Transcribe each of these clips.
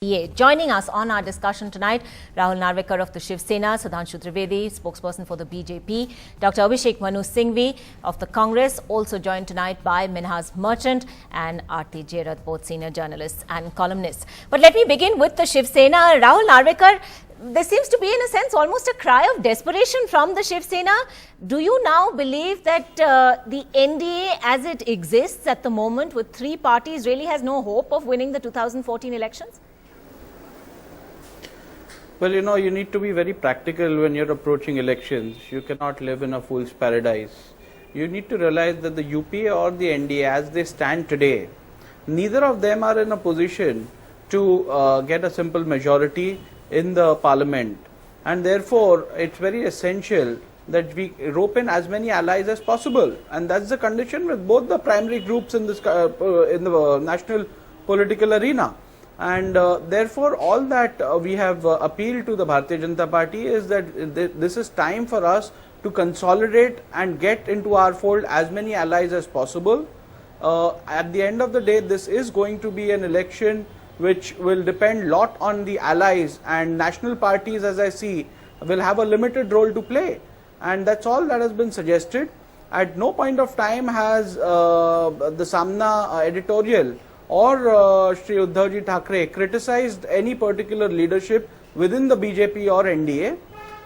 Joining us on our discussion tonight, Rahul Narvekar of the Shiv Sena, Sudhanshu Trivedi, spokesperson for the BJP, Dr. Abhishek Manu Singhvi of the Congress, also joined tonight by Minhas Merchant and Aarti Jairath, both senior journalists and columnists. But let me begin with the Shiv Sena. Rahul Narvekar, there seems to be, in a sense, almost a cry of desperation from the Shiv Sena. Do you now believe that the NDA as it exists at the moment with three parties really has no hope of winning the 2014 elections? Well, you need to be very practical when you're approaching elections. You cannot live in a fool's paradise. You need to realize that the UPA or the NDA as they stand today, neither of them are in a position to get a simple majority in the parliament. And therefore, it's very essential that we rope in as many allies as possible. And that's the condition with both the primary groups in this in the national political arena. And therefore, all that we have appealed to the Bharatiya Janata Party is that this is time for us to consolidate and get into our fold as many allies as possible. At the end of the day, this is going to be an election which will depend a lot on the allies, and national parties, as I see, will have a limited role to play. And that's all that has been suggested. At no point of time has the Samna editorial or Shri Uddhavji Thackeray criticized any particular leadership within the BJP or NDA.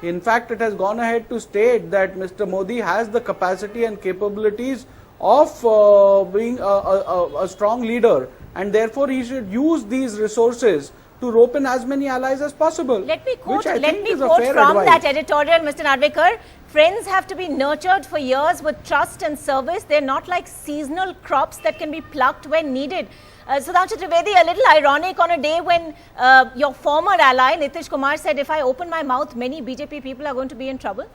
In fact, it has gone ahead to state that Mr. Modi has the capacity and capabilities of being a strong leader, and therefore he should use these resources to rope in as many allies as possible. Let me quote from advice. That editorial, Mr. Narvekar. Friends have to be nurtured for years with trust and service. They're not like seasonal crops that can be plucked when needed. Sudhanshu Trivedi, a little ironic on a day when your former ally Nitish Kumar said, if I open my mouth, many BJP people are going to be in trouble.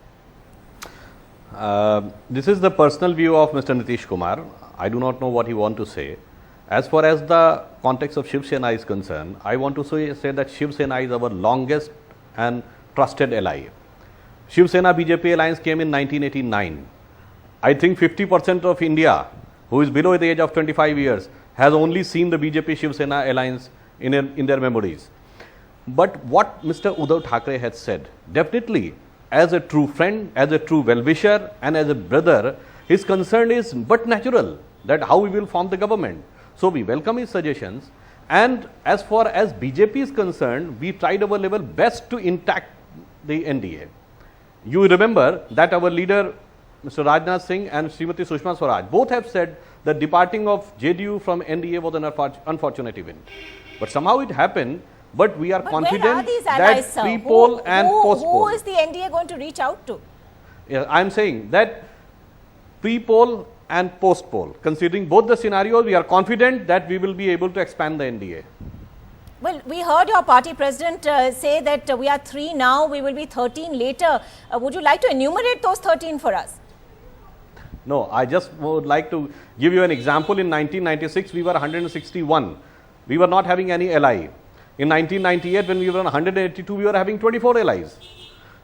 This is the personal view of Mr. Nitish Kumar. I do not know what he wants to say. As far as the context of Shiv Sena is concerned, I want to say that Shiv Sena is our longest and trusted ally. Shiv Sena BJP alliance came in 1989. I think 50% of India, who is below the age of 25 years, has only seen the BJP Shiv Sena alliance in their memories. But what Mr. Uddhav Thackeray has said, definitely as a true friend, as a true well-wisher and as a brother, his concern is but natural that how we will form the government. So we welcome his suggestions, and as far as BJP is concerned, we tried our level best to intact the NDA. You remember that our leader Mr. Rajnath Singh and Srimati Sushma Swaraj both have said that departing of JDU from NDA was an unfortunate event. But somehow it happened, but we are confident that pre-poll and post-poll. Who is the NDA going to reach out to? Yeah, I am saying that pre-poll and post-poll, considering both the scenarios, we are confident that we will be able to expand the NDA. Well, we heard your party president say that we are 3 now, we will be 13 later. Would you like to enumerate those 13 for us? No, I just would like to give you an example. In 1996, we were 161. We were not having any ally. In 1998, when we were 182, we were having 24 allies.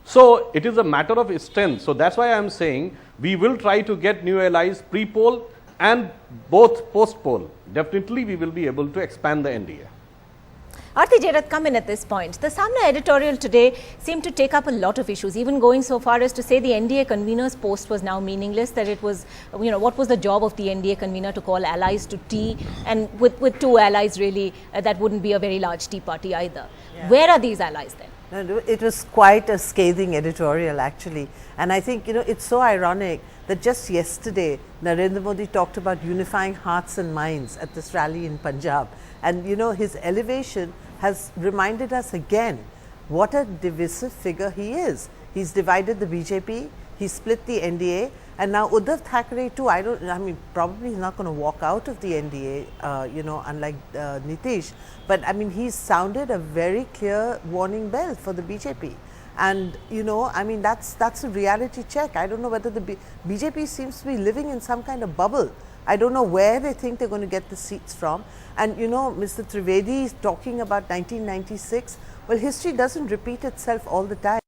So it is a matter of strength. So that's why I am saying we will try to get new allies pre-poll and both post-poll. Definitely we will be able to expand the NDA. Aarti Jairath, come in at this point. The Samna editorial today seemed to take up a lot of issues, even going so far as to say the NDA convener's post was now meaningless, that it was, what was the job of the NDA convener to call allies to tea, and with two allies really, that wouldn't be a very large tea party either. Yeah. Where are these allies then? No, it was quite a scathing editorial actually, and I think it's so ironic that just yesterday Narendra Modi talked about unifying hearts and minds at this rally in Punjab, and his elevation has reminded us again what a divisive figure he is. He's divided the BJP, he split the NDA, and now Uddhav Thackeray too. Probably he's not going to walk out of the NDA, unlike Nitish, but he's sounded a very clear warning bell for the BJP. And that's a reality check. I don't know whether the BJP seems to be living in some kind of bubble. I don't know where they think they're going to get the seats from. And Mr. Trivedi is talking about 1996. Well, history doesn't repeat itself all the time.